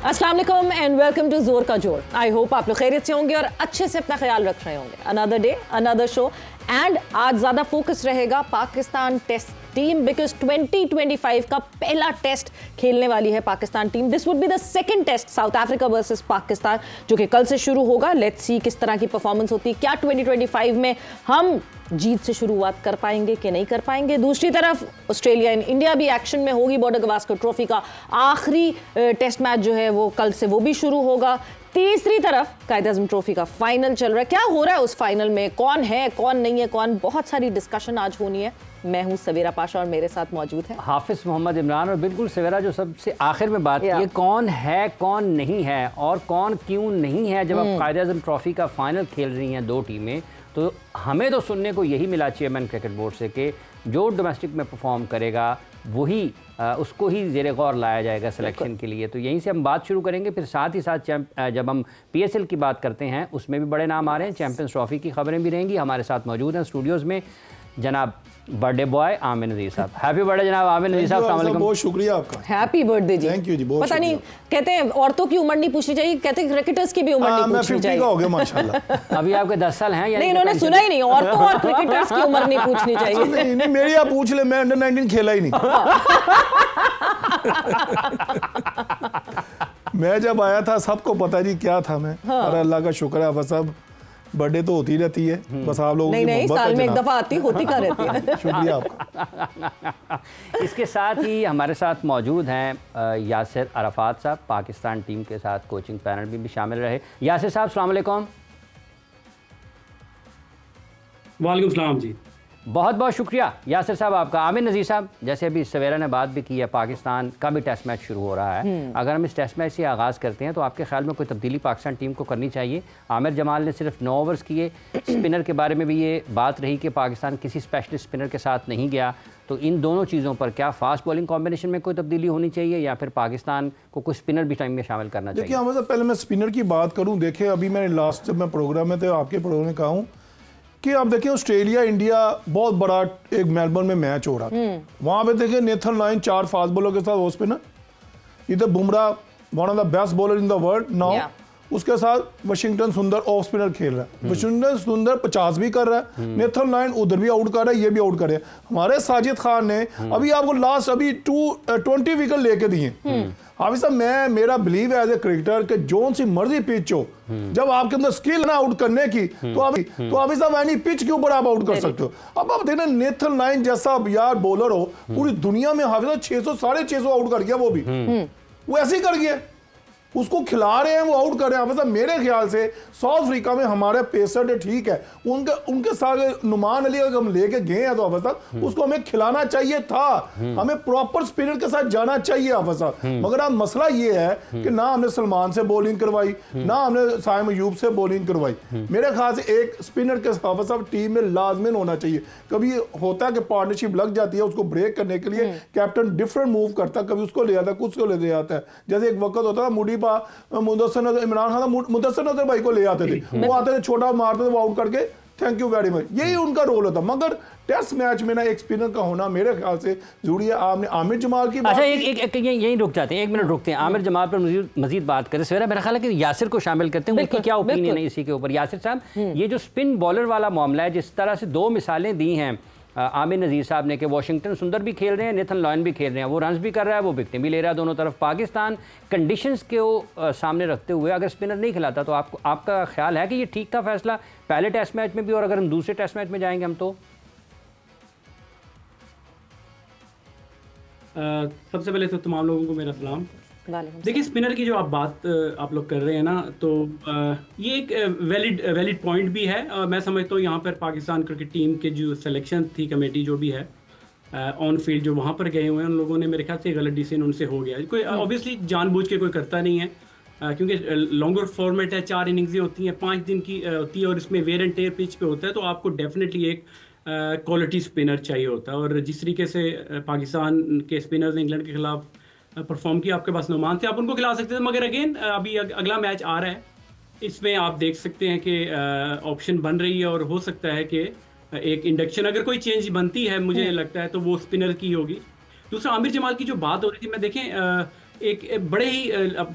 अस्सलाम वालेकुम and welcome to जोर का जोर। आई होप आप लोग खैरियत से होंगे और अच्छे से अपना ख्याल रख रहे होंगे। Another day another show and आज ज़्यादा फोकस रहेगा पाकिस्तान टेस्ट टीम बिकॉज 2025 का पहला टेस्ट खेलने वाली है Pakistan team. This would be the second test South Africa versus Pakistan जो कि कल से शुरू होगा। लेट्स सी किस तरह की परफॉर्मेंस होती है, क्या 2025 में हम जीत से शुरुआत कर पाएंगे कि नहीं कर पाएंगे। दूसरी तरफ ऑस्ट्रेलिया एंड इंडिया भी एक्शन में होगी। बॉर्डर गवास्कर ट्रॉफी का आखिरी टेस्ट मैच जो है वो कल से वो भी शुरू होगा। तीसरी तरफ कायद-ए-आज़म ट्रॉफी का फाइनल चल रहा है। क्या हो रहा है उस फाइनल में, कौन है कौन नहीं है कौन, बहुत सारी डिस्कशन आज होनी है। मैं हूं सवेरा पाशा और मेरे साथ मौजूद है हाफिज मोहम्मद इमरान। और बिल्कुल सवेरा जो सबसे आखिर में बात की, कौन है कौन नहीं है और कौन क्यों नहीं है। जब आप कायद-ए-आज़म ट्रॉफी का फाइनल खेल रही हैं दो टीमें, तो हमें तो सुनने को यही मिला चेयरमैन क्रिकेट बोर्ड से कि जो डोमेस्टिक में परफॉर्म करेगा वही उसको ही ज़ेरे गौर लाया जाएगा सिलेक्शन के लिए। तो यहीं से हम बात शुरू करेंगे। फिर साथ ही साथ जब हम PSL की बात करते हैं उसमें भी बड़े नाम आ रहे हैं। चैंपियंस ट्रॉफी की खबरें भी रहेंगी। हमारे साथ मौजूद हैं स्टूडियोज़ में जनाब बर्थडे बॉय आमिर नज़ीर साहब। हैप्पी बर्थडे जनाब आमिर नज़ीर साहब। अस्सलाम वालेकुम। बहुत शुक्रिया आपका। हैप्पी बर्थडे जी। थैंक यू जी। पता नहीं कहते हैं औरतों की उम्र नहीं पूछनी चाहिए, कहते हैं क्रिकेटर्स की भी उम्र नहीं पूछनी चाहिए। मैं 50 का हो गया माशाल्लाह। अभी आपके 10 साल हैं या नहीं? इन्होंने सुना ही नहीं, औरतों और क्रिकेटर्स की उम्र नहीं पूछनी चाहिए। नहीं मेरी आप पूछ ले, मैं अंडर 19 खेला ही नहीं। मैं जब आया था सबको पता जी क्या था मैं। और अल्लाह का शुक्र है बस अब बर्थडे तो होती रहती है, बस आप लोगों की नहीं साल में एक दफा आती होती का रहती है। शुक्रिया आपका। इसके साथ ही हमारे साथ मौजूद हैं यासिर अराफात साहब। पाकिस्तान टीम के साथ कोचिंग पैनल में भी शामिल रहे। यासिर साहब अस्सलाम वालेकुम। वालेकुम सलाम जी। बहुत बहुत शुक्रिया यासिर साहब आपका। आमिर नज़ीर साहब, जैसे अभी सवेरा ने बात भी की है, पाकिस्तान का भी टेस्ट मैच शुरू हो रहा है। अगर हम इस टेस्ट मैच से आगाज़ करते हैं तो आपके ख्याल में कोई तब्दीली पाकिस्तान टीम को करनी चाहिए? आमिर जमाल ने सिर्फ 9 ओवर्स किए। स्पिनर के बारे में भी ये बात रही कि पाकिस्तान किसी स्पेशलिस्ट स्पिनर के साथ नहीं गया। तो इन दोनों चीज़ों पर क्या फास्ट बॉलिंग कॉम्बिनेशन में कोई तब्दीली होनी चाहिए या फिर पाकिस्तान को कुछ स्पिनर भी टाइम में शामिल करना चाहिए? देखिए हमें पहले मैं स्पिनर की बात करूँ। देखिए अभी मैंने लास्ट जब मैं प्रोग्राम में थे आपके प्रोग्राम में कहा हूँ कि आप देखिए ऑस्ट्रेलिया इंडिया बहुत बड़ा एक मेलबर्न में मैच हो रहा था। वहां पे देखिए नेथन लाइन 4 फास्ट बॉलर के साथ ओपनर, इधर Bumrah one of the best bowler in the world now, उसके साथ वाशिंगटन सुंदर ऑफ स्पिनर खेल रहा है। वाशिंगटन सुंदर 50 भी कर रहा है, नेथन लाइन उधर भी आउट कर रहा है, ये भी आउट कर रहे हैं। हमारे साजिद खान ने अभी आपको लास्ट अभी 20 विकेट लेके दिए। हाफिज साहब मैं मेरा बिलीव है एज ए क्रिकेटर कि जोन सी मर्जी पिच हो, जब आपके अंदर स्किल ना आउट करने की तो हाफिज साहब एनी पिच के ऊपर आप आउट कर सकते हो। अब आप देखना नेथन लाइन जैसा यार बॉलर हो पूरी दुनिया में हाफिज साहब 600 650 आउट कर गया। वो भी वो ऐसे ही कर गया, उसको खिला रहे हैं वो आउट कर रहे हैं। मतलब मेरे ख्याल से साउथ अफ्रीका में हमारे पेसर ठीक है, उनके साथ नुमान अली अगर हम लेके गए हैं तो अवस्था उसको हमें खिलाना चाहिए था। हमें प्रॉपर स्पिनर के साथ जाना चाहिए अवस्था। मगर अब मसला ये है कि ना हमने सलमान से बॉलिंग करवाई, ना हमने साइम अयूब से बॉलिंग करवाई। मेरे ख्याल से एक स्पिनर के साथ टीम में लाजमिन होना चाहिए। कभी होता है कि पार्टनरशिप लग जाती है, उसको ब्रेक करने के लिए कैप्टन डिफरेंट मूव करता है, कभी उसको ले आता है कुछ को ले आता है। जैसे एक वक्त होता था मुडी मुदस्सिर नजर इमरान खान मुदस्सिर नजर भाई को ले आते थे, वो आते थे छोटा मारते थे, वो आउट करके थैंक यू वेरी मच, यही उनका रोल होता। मगर टेस्ट मैच में ना एक स्पिनर का होना मेरे ख्याल से जरूरी है। आपने आमिर जमाल की अच्छा यही रुक जाते हैं, 1 मिनट रुकते हैं। आमिर जमाल पर मजीद बात करें। सवेरा मेरा ख्याल है कि यासिर को शामिल करते हैं, उनकी क्या ओपिनियन है इसी के ऊपर। यासिर साहब, ये जो स्पिन बॉलर वाला मामला है, जिस तरह से 2 मिसालें दी हैं आमिर नज़ीर साहब ने कि वाशिंगटन सुंदर भी खेल रहे हैं, नेथन लॉयन भी खेल रहे हैं, वो रन्स भी कर रहा है, वो विकेटें भी ले रहा है दोनों तरफ। पाकिस्तान कंडीशंस को सामने रखते हुए अगर स्पिनर नहीं खिलाता तो आपका ख्याल है कि ये ठीक था फैसला पहले टेस्ट मैच में भी, और अगर हम दूसरे टेस्ट मैच में जाएंगे हम तो? सबसे पहले तो तमाम लोगों को मेरा सलाम। देखिए स्पिनर की जो आप बात आप लोग कर रहे हैं ना, तो ये एक वैलिड पॉइंट भी है। मैं समझता हूँ यहाँ पर पाकिस्तान क्रिकेट टीम के जो सिलेक्शन थी, कमेटी जो भी है ऑन फील्ड जो वहाँ पर गए हुए हैं, उन लोगों ने मेरे ख्याल से गलत डिसीजन उनसे हो गया। कोई ऑब्वियसली जानबूझ के कोई करता नहीं है, क्योंकि लॉन्गर फॉर्मेट है, 4 इनिंग्सें होती हैं, 5 दिन की होती है, और इसमें वेयर एंड टेयर पिच पे होता है, तो आपको डेफिनेटली एक क्वालिटी स्पिनर चाहिए होता है। और जिस तरीके से पाकिस्तान के स्पिनर्स इंग्लैंड के खिलाफ परफॉर्म किया, आपके पास नुमान थे, आप उनको खिला सकते थे। मगर अगेन अभी अगला मैच आ रहा है, इसमें आप देख सकते हैं कि ऑप्शन बन रही है, और हो सकता है कि एक इंडक्शन अगर कोई चेंज बनती है, मुझे लगता है तो वो स्पिनर की होगी। दूसरा आमिर जमाल की जो बात हो रही थी, मैं देखें एक बड़े ही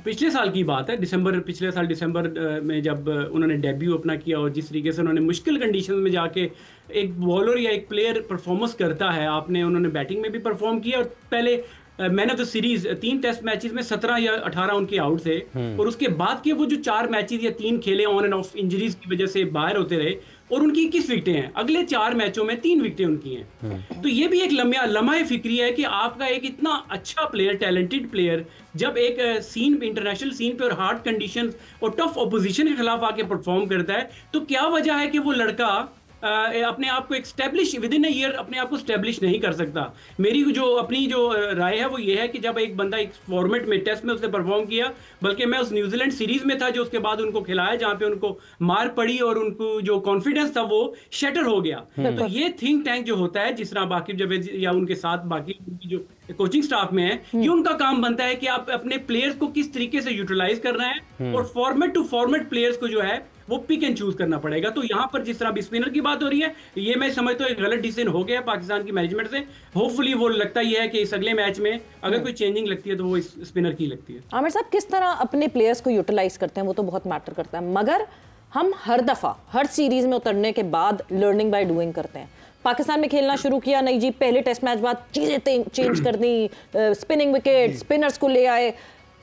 पिछले साल की बात है, पिछले साल दिसंबर में जब उन्होंने डेब्यू अपना किया और जिस तरीके से उन्होंने मुश्किल कंडीशन में जाके एक बॉलर या एक प्लेयर परफॉर्मेंस करता है, उन्होंने बैटिंग में भी परफॉर्म किया और पहले man of the series 3 test matches में 17 या 18 उनके आउट थे और उसके बाद के वो जो 4 मैचेस या 3 खेले ऑन एंड ऑफ इंजरीज की वजह से बाहर होते रहे और उनकी 21 विकेटें हैं, अगले 4 मैचों में 3 विकेटें उनकी हैं। तो ये भी एक लम्हा फिक्री है कि आपका एक इतना अच्छा प्लेयर, टैलेंटेड प्लेयर जब एक इंटरनेशनल सीन पे और हार्ड कंडीशंस और टफ ऑपोजिशन के खिलाफ आके परफॉर्म करता है, तो क्या वजह है कि वो लड़का अपने आप को establish with in a year अपने आप को स्टैब्लिश नहीं कर सकता। मेरी अपनी जो राय है वो ये है कि जब एक बंदा एक फॉर्मेट में टेस्ट में उसने परफॉर्म किया, बल्कि मैं उस न्यूजीलैंड सीरीज में था जो उसके बाद उनको खिलाया जहां पे उनको मार पड़ी और उनको जो कॉन्फिडेंस था वो शटर हो गया। तो ये थिंक टैंक जो होता है, जिस तरह बाकी जब या उनके साथ बाकी जो कोचिंग स्टाफ में है, ये उनका काम बनता है कि आप अपने प्लेयर्स को किस तरीके से यूटिलाइज करना है और फॉर्मेट टू फॉर्मेट प्लेयर्स को जो है वो पिक एंड चूज करना पड़ेगा। तो यहाँ पर जिस तरह भी स्पिनर की बात हो रही है, ये मैं समझता हूँ एक गलत डिसीजन हो गया पाकिस्तान की मैनेजमेंट से। होपफुली वो लगता ही है कि इस अगले मैच में अगर कोई चेंजिंग लगती है तो वो स्पिनर की लगती है। आमिर साहब, किस तरह अपने प्लेयर्स को यूटिलाइज करते हैं वो तो बहुत मैटर करता है, मगर हम हर दफा हर सीरीज में उतरने के बाद लर्निंग बाय डूइंग करते हैं। पाकिस्तान में खेलना शुरू किया, नहीं जी पहले टेस्ट मैच बाद चीजें चेंज कर दी, स्पिनिंग विकेट, स्पिनर्स को ले आए।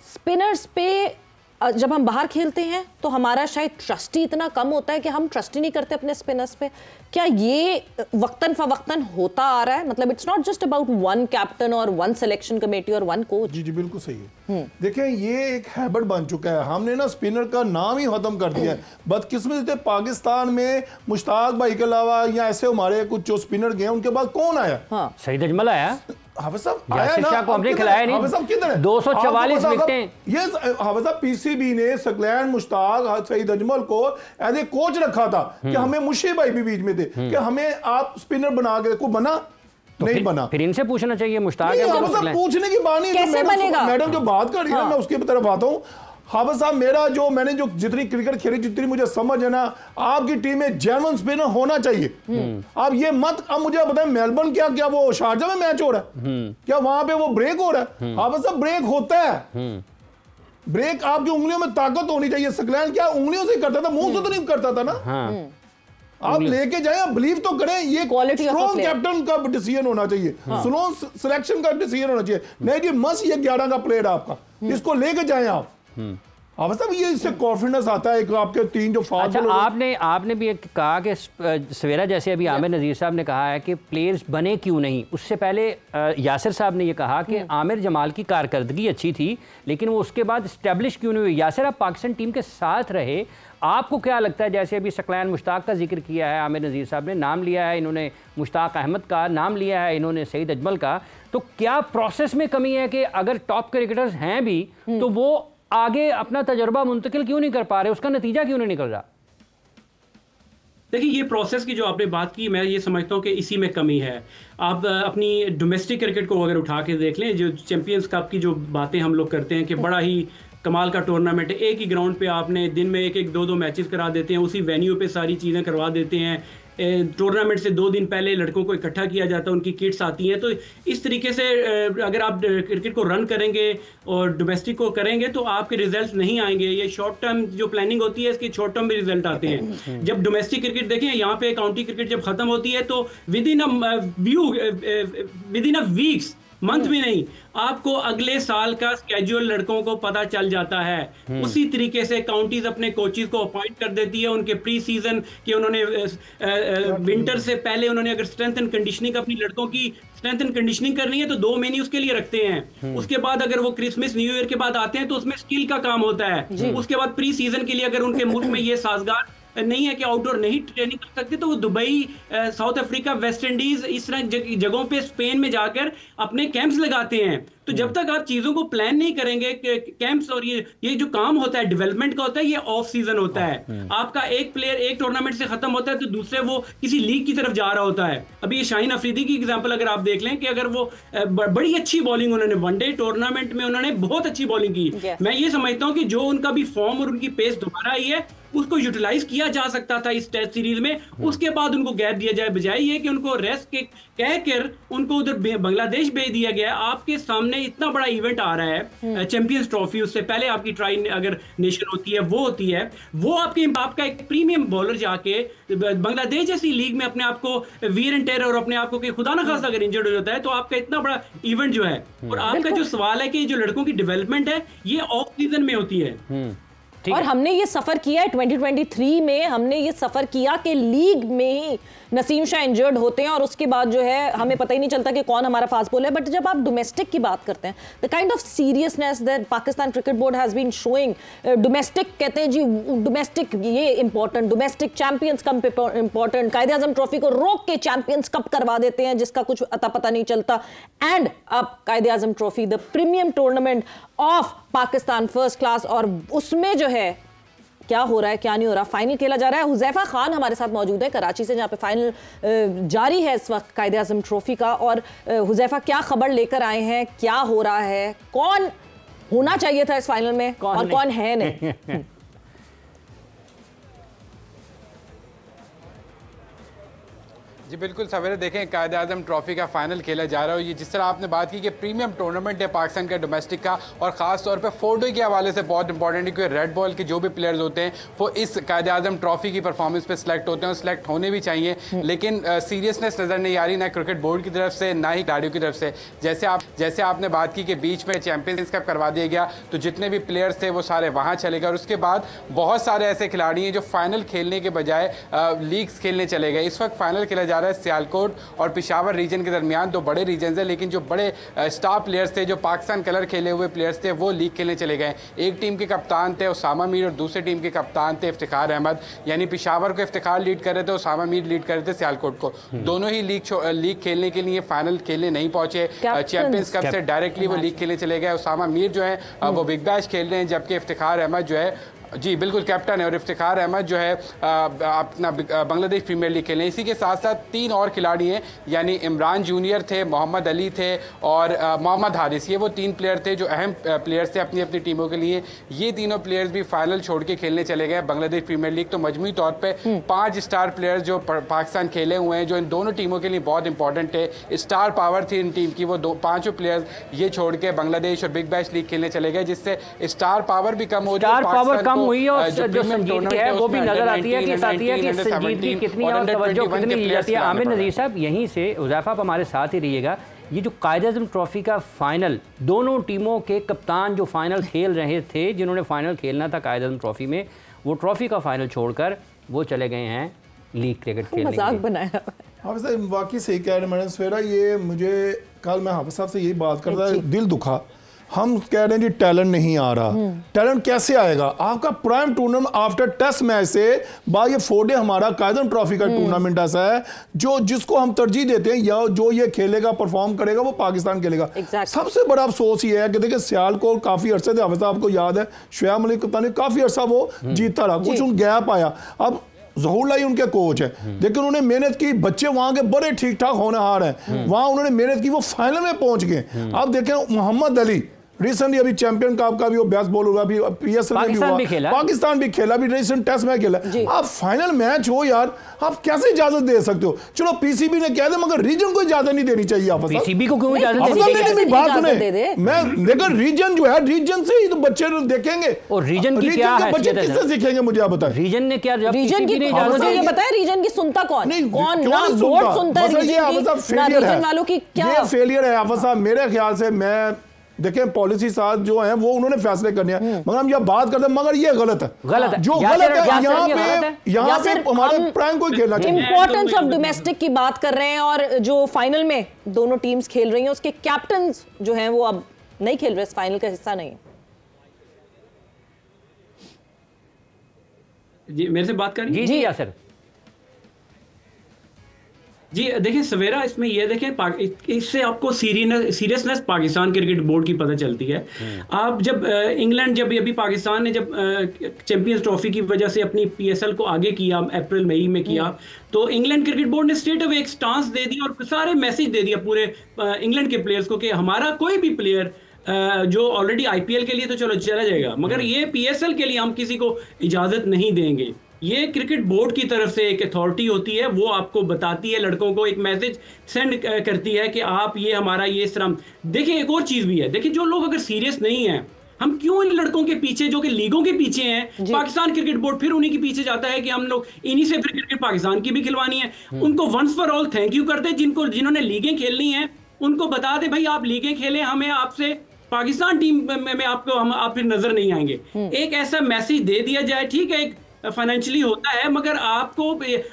स्पिनर्स पे जब हम बाहर खेलते हैं तो हमारा शायद ट्रस्ट ही इतना कम होता है कि हम ट्रस्ट ही नहीं करते अपने स्पिनर्स पे। क्या ये वक्तन फवक्तन होता आ रहा है? मतलब it's not just about one captain और वन सिलेक्शन कमेटी और वन कोच। जी बिल्कुल सही है। देखें, ये एक हैबिट बन चुका है, हमने ना स्पिनर का नाम ही खत्म कर दिया है। बदकिस्मती से पाकिस्तान में मुश्ताक भाई के अलावा या ऐसे हमारे कुछ जो स्पिनर गए उनके बाद कौन आया? हाँ, सईद अजमल आया। हाफिज साहब आया ना, को हमने खिलाया नहीं। हाफिज साहब किधर है? 244 विकेटें। ये हाफिज साहब पीसीबी ने सकलैन मुश्ताक सईद अजमल को एज ए कोच रखा था कि हमें मुशी भाई भी बीच में थे कि हमें आप स्पिनर बना के को बना तो नहीं बना। फिर इनसे पूछना चाहिए मुश्ताक पूछने की बात नहीं, कैसे बनेगा? मैडम जो बात कर रही है मैं उसकी तरफ आता हूँ। हाफिज साहब, मैंने जो जितनी क्रिकेट खेली, जितनी मुझे समझ है ना, आपकी टीम में जेन्युइन स्पिनर होना चाहिए। आप ये मत अब मुझे बताएं मेलबर्न क्या वो शारजा में मैच हो रहा है? क्या वहां पे वो ब्रेक हो रहा है? हाफिज साहब, ब्रेक होता है। ब्रेक आपकी उंगलियों में ताकत होनी चाहिए। सकलैन क्या उंगलियों से करता था, मुंह से तो नहीं करता था ना। आप लेके जाए, आप बिलीव तो करें। ये स्ट्रॉन्ग कैप्टन का डिसीजन होना चाहिए, स्ट्रॉन्ग सिलेक्शन का डिसीजन होना चाहिए। नहीं जी मस्त ये 11 का प्लेयर आपका, इसको लेके जाएं आप। मतलब ये इससे कॉन्फिडेंस आता है आपके 3 जो फास्ट। अच्छा, आपने भी एक कहा कि सवेरा जैसे अभी आमिर नज़ीर साहब ने कहा है कि प्लेयर्स बने क्यों नहीं। उससे पहले यासिर साहब ने ये कहा कि आमिर जमाल की कारकर्दगी अच्छी थी लेकिन वो उसके बाद इस्टेब्लिश क्यों नहीं हुई। यासिर, आप पाकिस्तान टीम के साथ रहे, आपको क्या लगता है, जैसे अभी सकलैन मुश्ताक का जिक्र किया है, आमिर नज़ीर साहब ने नाम लिया है, इन्होंने मुश्ताक अहमद का नाम लिया है, इन्होंने सईद अजमल का, तो क्या प्रोसेस में कमी है कि अगर टॉप क्रिकेटर्स हैं भी तो वो आगे अपना तजर्बा मुंतकिल क्यों नहीं कर पा रहे, उसका नतीजा क्यों नहीं निकल रहा? देखिए, ये प्रोसेस की जो आपने बात की, मैं ये समझता हूँ कि इसी में कमी है। आप अपनी डोमेस्टिक क्रिकेट को अगर उठा के देख लें, जो चैंपियंस कप की जो बातें हम लोग करते हैं कि बड़ा ही कमाल का टूर्नामेंट है, एक ही ग्राउंड पे आपने दिन में 1-2 मैचेस करा देते हैं, उसी वेन्यू पे सारी चीज़ें करवा देते हैं। टूर्नामेंट से 2 दिन पहले लड़कों को इकट्ठा किया जाता है, उनकी किट्स आती हैं। तो इस तरीके से अगर आप क्रिकेट को रन करेंगे और डोमेस्टिक को करेंगे तो आपके रिजल्ट्स नहीं आएंगे। ये शॉर्ट टर्म जो प्लानिंग होती है, इसके शॉर्ट टर्म में रिजल्ट आते हैं। जब डोमेस्टिक क्रिकेट देखें, यहाँ पे काउंटी क्रिकेट जब खत्म होती है तो with in a weeks, month में नहीं, आपको अगले साल का स्केड्यूल लड़कों को पता चल जाता है। उसी तरीके से काउंटीज अपने कोचेस को अपॉइंट कर देती है, उनके प्री सीजन के उन्होंने विंटर से पहले उन्होंने अगर स्ट्रेंथ एंड कंडीशनिंग अपनी लड़कों की स्ट्रेंथ एंड कंडीशनिंग करनी है तो 2 महीने उसके लिए रखते हैं। उसके बाद अगर वो क्रिसमस न्यू ईयर के बाद आते हैं तो उसमें स्किल का काम होता है। उसके बाद प्री सीजन के लिए अगर उनके मुल्क में ये साजगार नहीं है कि आउटडोर नहीं ट्रेनिंग कर सकते तो वो Dubai, south Africa, West Indies, इस तरह जगहों पे स्पेन में जाकर अपने कैंप्स लगाते हैं। तो जब तक आप चीजों को प्लान नहीं करेंगे, कैंप्स और ये जो काम होता है डेवलपमेंट का होता है, ये ऑफ सीजन होता है। आपका एक प्लेयर एक टूर्नामेंट से खत्म होता है तो दूसरे वो किसी लीग की तरफ जा रहा होता है। अभी ये शाहीन अफरीदी की एग्जांपल अगर आप देख लें कि अगर वो बड़ी अच्छी बॉलिंग उन्होंने वनडे टूर्नामेंट में उन्होंने बहुत अच्छी बॉलिंग की। मैं ये समझता हूं कि जो उनका भी फॉर्म और उनकी पेस दोबारा आई है उसको यूटिलाइज किया जा सकता था इस टेस्ट सीरीज में, उसके बाद उनको गैप दिया जाए, बजाय ये कि उनको रेस्ट के कहकर उनको उधर बांग्लादेश भेज दिया गया। आपके सामने इतना बड़ा इवेंट आ रहा है, चैंपियंस ट्रॉफी, उससे पहले आपकी ट्राई अगर नेशन होती है वो होती है, वो आपका एक प्रीमियम बॉलर जाके बांग्लादेश जैसी लीग में अपने आप को वियर एंड टेयर और अपने आप को खुदा ना खास्ता अगर इंजर्ड हो जाता है तो आपका इतना बड़ा इवेंट जो है। और आपका जो सवाल है कि जो लड़कों की डेवलपमेंट है ये ऑफ सीजन में होती है। और हमने ये सफर किया है 2023 में, हमने ये सफर किया कि लीग में ही नसीम शाह इंजर्ड होते हैं और उसके बाद जो है हमें पता ही नहीं चलता कि कौन हमारा फास्ट बॉलर है। बट जब आप डोमेस्टिक की बात करते हैं, the kind of seriousness that Pakistan cricket board has been showing, domestic कहते हैं जी, डोमेस्टिक ये important, domestic champions cup important, Quaid-e Azam trophy को रोक के चैंपियंस कप करवा देते हैं जिसका कुछ अता पता नहीं चलता। एंड अब Quaid-e Azam trophy, the premier tournament of Pakistan first class, और उसमें जो है क्या हो रहा है क्या नहीं हो रहा, फाइनल खेला जा रहा है। हुजैफा खान हमारे साथ मौजूद है कराची से, जहां पे फाइनल जारी है इस वक्त कायदे आजम ट्रॉफी का। और हुजैफा क्या खबर लेकर आए हैं, क्या हो रहा है, कौन होना चाहिए था इस फाइनल में और कौन है नहीं? जी बिल्कुल सवेरे देखें, कायदे आज़म ट्रॉफी का फाइनल खेला जा रहा है। ये जिस तरह आपने बात की कि प्रीमियम टूर्नामेंट है पाकिस्तान का डोमेस्टिक का, और ख़ास तौर पे फोटो के हवाले से बहुत इंपॉर्टेंट है क्योंकि रेड बॉल के जो भी प्लेयर्स होते हैं वो इस कायदे आज़म ट्रॉफी की परफॉर्मेंस पे सिलेक्ट होते हैं और सिलेक्ट होने भी चाहिए, लेकिन सीरियसनेस नज़र नहीं आ रही ना क्रिकेट बोर्ड की तरफ से ना ही खिलाड़ियों की तरफ से। जैसे आपने बात की कि बीच में चैंपियंस कप करवा दिया गया तो जितने भी प्लेयर्स थे वो सारे वहाँ चले गए, और उसके बाद बहुत सारे ऐसे खिलाड़ी हैं जो फाइनल खेलने के बजाय लीग्स खेलने चले गए। इस वक्त फाइनल खेला जा रहा है सियालकोट और पिशावर रीजन के दरमियान, दो बड़े रीजन हैं, लेकिन जो बड़े स्टार प्लेयर्स थे, जो पाकिस्तान कलर खेले हुए प्लेयर्स थे, वो लीग खेलने चले गए। एक टीम के कप्तान थे उसामा मीर और दूसरी टीम के कप्तान थे इफ्तिखार अहमद, यानी पिशावर को इफ्तिखार लीड कर रहे थे, उसामा मीर लीड कर रहे थे सियालकोट को। दोनों ही लीग खेलने के लिए फाइनल खेलने नहीं पहुंचे, चैंपियंस कप से डायरेक्टली वो लीग खेलने चले गए। उसामा मीर जो है वो बिग बैश खेल रहे हैं, जबकि इफ्तिखार अहमद जो है जी बिल्कुल कैप्टन है, और इफ्तिखार अहमद जो है अपना बांग्लादेश प्रीमियर लीग खेलने। इसी के साथ साथ तीन और खिलाड़ी हैं, यानी इमरान जूनियर थे, मोहम्मद अली थे और मोहम्मद हारिस। ये वो तीन प्लेयर थे जो अहम प्लेयर्स थे अपनी अपनी टीमों के लिए। ये तीनों प्लेयर्स भी फाइनल छोड़ के खेलने चले गए बांग्लादेश प्रीमियर लीग। तो मजमूई तौर पर 5 स्टार प्लेयर्स जो पाकिस्तान खेले हुए हैं, जो इन दोनों टीमों के लिए बहुत इंपॉर्टेंट है, स्टार पावर थी इन टीम की, वो पांचों प्लेयर्स ये छोड़ के बांग्लादेश और बिग बैश लीग खेलने चले गए, जिससे स्टार पावर भी कम हो जाए, हुई और जो संजीदगी है वो भी नजर आती है कि संजीदगी कितनी है और तवज्जो कितनी दी जाती है। आमिर नज़ीर साहब यहीं से हुज़ैफा आप हमारे साथ ही रहिएगा। ये जो कायदे आज़म ट्रॉफी का फाइनल, दोनों टीमों के कप्तान जो फाइनल खेल रहे थे, जिन्होंने फाइनल खेलना था कायदे आज़म ट्रॉफी में, वो ट्रॉफी का फाइनल छोड़कर वो चले गए हैं लीग क्रिकेट खेलने। मजाक बनाया हाफिज़ साहब, वाकई सही कह रहे हैं मैडम सवेरा। ये मुझे कल मैं हाफिज़ साहब से यही बात करता, दिल दुखा। हम कह रहे हैं जी टैलेंट नहीं आ रहा, टैलेंट कैसे आएगा? आपका prime tournament after test match से बाद ये 4 डे हमारा कायदे आज़म ट्रॉफी का टूर्नामेंट ऐसा है जो जिसको हम तरजीह देते हैं, या जो ये खेलेगा परफॉर्म करेगा वो पाकिस्तान खेलेगा। सबसे बड़ा अफसोस ये है कि देखिए सियालकोट काफी अरसे थे, हाफिज़ साहब को याद है, शुएब मलिक कप्तान काफी अरसा वो जीतता रहा, कुछ उन गैप आया। अब ज़हूर लाई उनके कोच है, लेकिन उन्होंने मेहनत की, बच्चे वहां के बड़े ठीक ठाक होनहार हैं, वहां उन्होंने मेहनत की, वो फाइनल में पहुंच गए। अब देखें मोहम्मद अली रिसेंटली अभी चैंपियन कप का भी वो बेस्ट बॉलर हुआ, अभी पीएसएल में भी हुआ, पाकिस्तान भी खेला, अभी रिसेंट टेस्ट में खेला। आप फाइनल मैच हो यार, आप कैसे इजाजत दे सकते हो? चलो पीसीबी ने कह दे, मगर रीजन को इजाजत नहीं देनी चाहिए। आप पीसीबी को क्यों इजाजत देनी? बात सुने, मैं लेकिन रीजन जो है, रीजन से ही तो बच्चे देखेंगे, और रीजन की क्या है, बच्चे किससे सीखेंगे? मुझे आप बताएं, रीजन ने क्या, रीजन की बताया, रीजन की सुनता कौन? कौन ना वोट सुनता है? रीजन वालों की क्या फेलियर है हाफिज़ साहब मेरे ख्याल से। मैं देखें पॉलिसी साथ जो है वो उन्होंने फैसले करने हैं, मगर हम ये बात करते हैं, मगर ये गलत है, गलत है। जो गलत है यहाँ पे हमारे प्राइम को खेलना चाहिए। इंपॉर्टेंस ऑफ डोमेस्टिक की बात कर रहे हैं, और जो फाइनल में दोनों टीम्स खेल रही हैं उसके कैप्टन जो हैं वो अब नहीं खेल रहे, इस फाइनल का हिस्सा नहीं है। जी मेरे से बात करें? जी यासिर जी देखिए सवेरा, इसमें यह देखें, इससे आपको सीरियसनेस पाकिस्तान क्रिकेट बोर्ड की पता चलती है। आप जब इंग्लैंड, जब अभी पाकिस्तान ने जब चैंपियंस ट्रॉफी की वजह से अपनी पीएसएल को आगे किया, अप्रैल मई में किया, तो इंग्लैंड क्रिकेट बोर्ड ने स्ट्रेट अवे एक स्टांस दे दिया और सारे मैसेज दे दिया पूरे इंग्लैंड के प्लेयर्स को कि हमारा कोई भी प्लेयर जो ऑलरेडी आईपीएल के लिए तो चलो चला जाएगा, मगर ये पीएसएल के लिए हम किसी को इजाजत नहीं देंगे। ये क्रिकेट बोर्ड की तरफ से एक अथॉरिटी होती है, वो आपको बताती है, लड़कों को एक मैसेज सेंड करती है कि आप ये हमारा ये इस तरह। देखिए एक और चीज भी है, देखिए जो लोग अगर सीरियस नहीं है, हम क्यों इन लड़कों के पीछे जो कि लीगों के पीछे हैं, पाकिस्तान क्रिकेट बोर्ड फिर उन्हीं के पीछे जाता है कि हम लोग इन्हीं से फिर क्रिकेट पाकिस्तान की भी खिलवानी है। उनको once for all thank you करते हैं, जिन्होंने लीगें खेलनी है उनको बता दे भाई आप लीगें खेलें, हमें आपसे पाकिस्तान टीम में आपको आप फिर नजर नहीं आएंगे। एक ऐसा मैसेज दे दिया जाए, ठीक है एक फाइनेंशियली होता है, मगर आपको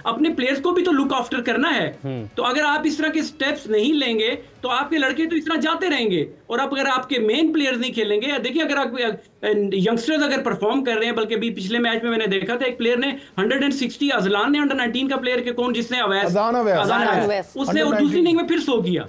अपने प्लेयर्स को भी तो लुक आफ्टर करना है। तो अगर आप इस तरह के स्टेप्स नहीं लेंगे तो आपके लड़के तो इस तरह जाते रहेंगे, और अब अगर आपके मेन प्लेयर्स नहीं खेलेंगे, देखिए अगर आप यंगस्टर्स अगर परफॉर्म कर रहे हैं, बल्कि अभी पिछले मैच में मैंने देखा था एक प्लेयर ने 160, अजलान ने अंडर 19 का प्लेयर के कौन जिसने अवैस उसने और दूसरी इनिंग में फिर 100 किया,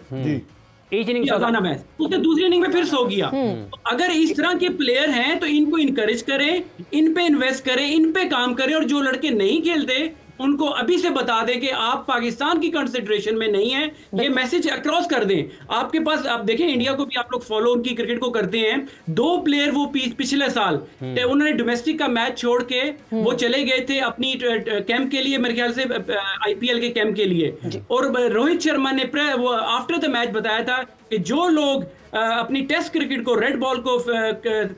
उसने दूसरी इनिंग में फिर 100 किया। तो अगर इस तरह के प्लेयर हैं तो इनको इनकरेज करें, इन पे इन्वेस्ट करें, इन पे काम करें, और जो लड़के नहीं खेलते उनको अभी से बता दें कि आप पाकिस्तान की कंसिडरेशन में नहीं है, ये मैसेज अक्रॉस कर दें। आपके पास आप देखें इंडिया को भी आप लोग फॉलो उनकी क्रिकेट को करते हैं, 2 प्लेयर वो पिछले साल उन्होंने डोमेस्टिक का मैच छोड़ के वो चले गए थे अपनी कैंप के लिए, मेरे ख्याल से आईपीएल के कैंप के लिए, और रोहित शर्मा ने वो आफ्टर द मैच बताया था कि जो लोग अपनी टेस्ट क्रिकेट को, रेड बॉल को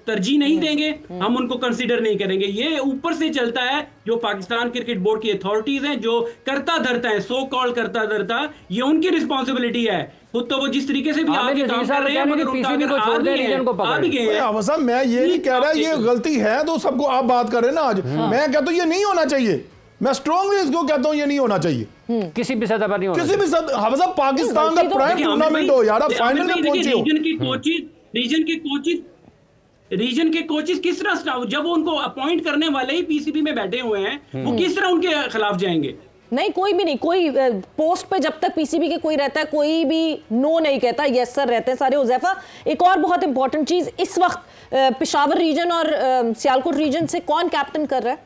तरजीह नहीं देंगे, हम उनको कंसीडर नहीं करेंगे। ये ऊपर से चलता है, जो पाकिस्तान क्रिकेट बोर्ड की अथॉरिटीज हैं, जो करता धरता है, सो कॉल करता धरता, ये उनकी रिस्पॉन्सिबिलिटी है। खुद तो वो जिस तरीके से भी आगे काम कर रहे हैं, मगर उनका अगर आ भी गए, मैं ये नहीं कह रहा ये गलती है तो सबको आप बात कर रहे हैं ना आज, मैं कहता हूँ ये नहीं होना चाहिए, मैं स्ट्रांगली इसको कहता हूँ ये नहीं होना चाहिए, किसी भी सतह पर नहीं होना, किसी भी सतह। पाकिस्तान का प्राइम टूर्नामेंट हो यार, आप फाइनल में पहुंचे हो। रीजन के कोचेस किस तरह, जब उनको अपॉइंट करने वाले ही पीसीबी में बैठे हुए हैं, वो किस तरह उनके खिलाफ जाएंगे? नहीं, कोई भी नहीं, कोई पोस्ट पे जब तक पीसीबी के कोई रहता है कोई भी नो नहीं कहता, यस सर रहते हैं सारे। हुज़ैफा, एक और बहुत इंपॉर्टेंट चीज, इस वक्त पेशावर रीजन और सियालकोट रीजन से कौन कैप्टन कर रहा है?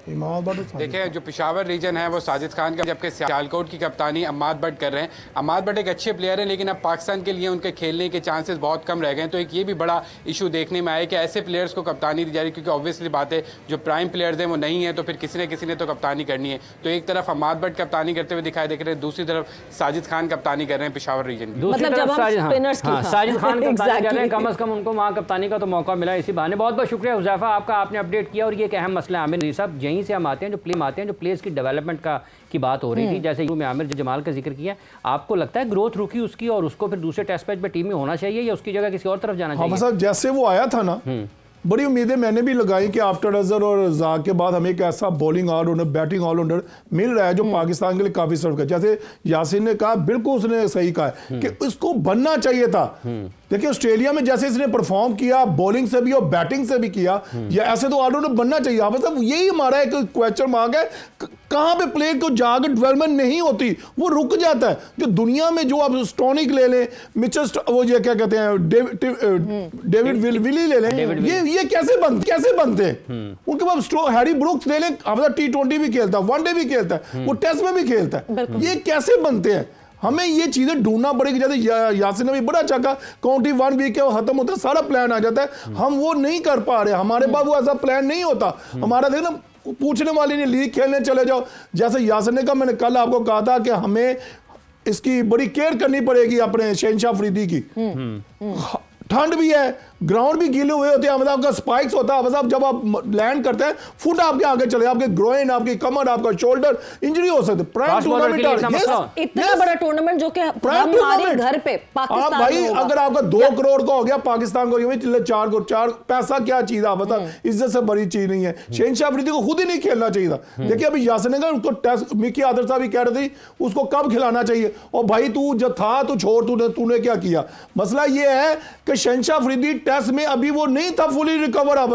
देखिए जो पिशावर रीजन है वो साजिद खान का, जबकि सियालकोट की कप्तानी अम्माद भट्ट कर रहे हैं। अम्माद भट्ट एक अच्छे प्लेयर हैं, लेकिन अब पाकिस्तान के लिए उनके खेलने के चांसेस बहुत कम रह गए हैं। तो एक ये भी बड़ा इशू देखने में आया कि ऐसे प्लेयर्स को कप्तानी दी जा रही है, क्योंकि ऑब्वियसली बात है जो प्राइम प्लेयर्स हैं वो नहीं है, तो फिर किसी ने तो कप्तानी करनी है। तो एक तरफ अम्माद भट्ट कप्तानी करते हुए दिखाई दे रहे हैं, दूसरी तरफ साजिद खान कप्तानी कर रहे हैं पिशावर रीजन की। साजिद खान कप्तानी कर रहे हैं, कम अज कम उनको वहाँ कप्तानी का तो मौका मिला इसी बहाने। बहुत बहुत शुक्रिया हुज़ैफा आपका, आपने अपडेट किया। और ये एक अहम मसला है आमिर साहब, यहीं से हम आते हैं जो प्लेयर्स की डेवलपमेंट की बात हो रही थी, जैसे में आमिर जमाल का जिक्र किया, आपको लगता है ग्रोथ रुकी उसकी और उसको फिर दूसरे टेस्ट मैच पे टीम में होना चाहिए या उसकी जगह किसी और तरफ जाना चाहिए? हाँ, जैसे वो आया था ना, बड़ी उम्मीदें मैंने भी लगाई कि आफ्टर अजहर और रज़ाक के बाद हमें एक ऐसा बॉलिंग ऑलराउंडर, बैटिंग ऑलराउंडर मिल रहा है जो पाकिस्तान के लिए काफी सर्व कर। जैसे यासिन ने कहा, बिल्कुल उसने सही कहा है कि इसको बनना चाहिए था। देखिए ऑस्ट्रेलिया में जैसे इसने परफॉर्म किया, बॉलिंग से भी और बैटिंग से भी किया, या ऐसे तो ऑलराउंडर बनना चाहिए। मतलब यही हमारा एक क्वेश्चन मार्क है, कहां पे प्लेयर को जाकर डेवलपमेंट नहीं होती, वो रुक जाता है। जो दुनिया में जो आप स्टोनिक ले लें, मिचेल वो ये क्या कहते हैं, डेविड विली ले लें, ये कैसे बनते हैं? उनके पास हैरी ब्रुक्स ले लें, T20 भी खेलता है, वनडे भी खेलता है, वो टेस्ट में भी खेलता है, ये कैसे बनते हैं? हमें ये चीजें ढूंढना पड़ेगी। जैसे यासिन ने भी बड़ा अच्छा कहा, काउंटी 1 वीक है वो खत्म होता है, सारा प्लान आ जाता है, हम वो नहीं कर पा रहे, हमारे पास वो ऐसा प्लान नहीं होता। हमारा देखना, पूछने वाले नहीं, लीग खेलने चले जाओ। जैसे यासिन ने कहा, मैंने कल आपको कहा था कि हमें इसकी बड़ी केयर करनी पड़ेगी अपने शहनशाह अफरीदी की। ठंड भी है, ग्राउंड भी गीले हुए होते हैं, मतलब आपका स्पाइक्स होता है, मतलब जब आप लैंड करते हैं फुट आपके आगे चले, आपके ग्रोइन, आपकी कमर, आपका शोल्डर इंजरी हो सकती है। प्राइम टूर्नामेंट, इतना बड़ा टूर्नामेंट जो कि हमारे घर पे पाकिस्तान भाई, अगर आपका 2 करोड़ का हो गया, पाकिस्तान को 4 करोड़, 4 पैसा क्या चीज है, मतलब इज्जत से बड़ी चीज नहीं है। शहनशाह अफरीदी को खुद ही नहीं खेलना चाहिए था। देखिए अभी यासिन ने उसको टेस्ट, मिकी आदर साहब भी कह रहे थे उसको कब खिलाना चाहिए, और भाई तू जब था तो छोड़, तूने क्या किया? मसला ये है कि शहनशाह अफरीदी टेस्ट में अभी वो नहीं था फुली रिकवर। आप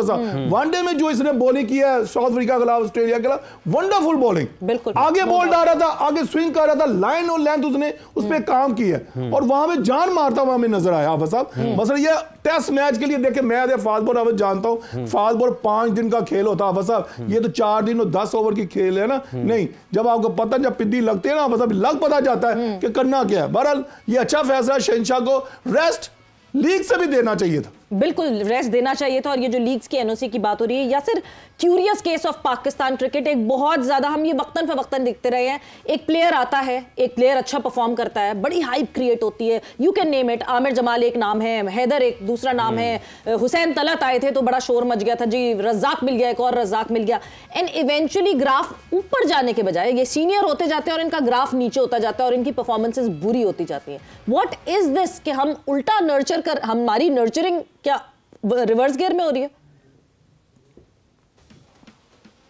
वनडे में जो इसने बॉलिंग किया है साउथ अफ्रीका के खिलाफ, ऑस्ट्रेलिया के खिलाफ, वंडरफुल बॉलिंग, बिल्कुल आगे बॉल डाल रहा था, आगे स्विंग कर रहा था, लाइन और लेंथ उसने उस पर काम किया और वहां पे जान मारता हुआ हमें नजर आया। हाफिज साहब मसला ये टेस्ट मैच के लिए देखे, मैं फास्ट बॉल हाफिज जानता हूं, फास्ट बॉल 5 दिन का खेल होता है हाफिज साहब, ये तो 4 दिन और 10 ओवर की खेल है ना। नहीं, जब आपको पता, जब पिद्दी लगते हैं ना हाफिज साहब, लग पता जाता है कि करना क्या है। बहरहाल ये अच्छा फैसला, शहंशाह को रेस्ट लीग से भी देना चाहिए था, बिल्कुल रेस्ट देना चाहिए था। और ये जो लीग्स की एनओसी की बात हो रही है, या सिर्फ curious case of Pakistan cricket, एक बहुत ज्यादा हम ये वक्तन फवक्तन देखते रहे हैं, एक प्लेयर आता है, एक प्लेयर अच्छा परफॉर्म करता है, बड़ी हाइप क्रिएट होती है, you can name it, Aamir Jamal एक नाम है, हैदर एक दूसरा नाम है, हुसैन तलत आए थे तो बड़ा शोर मच गया था जी, रज़ाक मिल गया, एक और रज़ाक मिल गया, एंड इवेंचुअली ग्राफ ऊपर जाने के बजाय ये सीनियर होते जाते हैं और इनका ग्राफ नीचे होता जाता है और इनकी परफॉर्मेंसेस बुरी होती जाती है। व्हाट इज दिस कि हम उल्टा नर्चर कर, हमारी नर्चरिंग क्या रिवर्स गियर में हो रही है?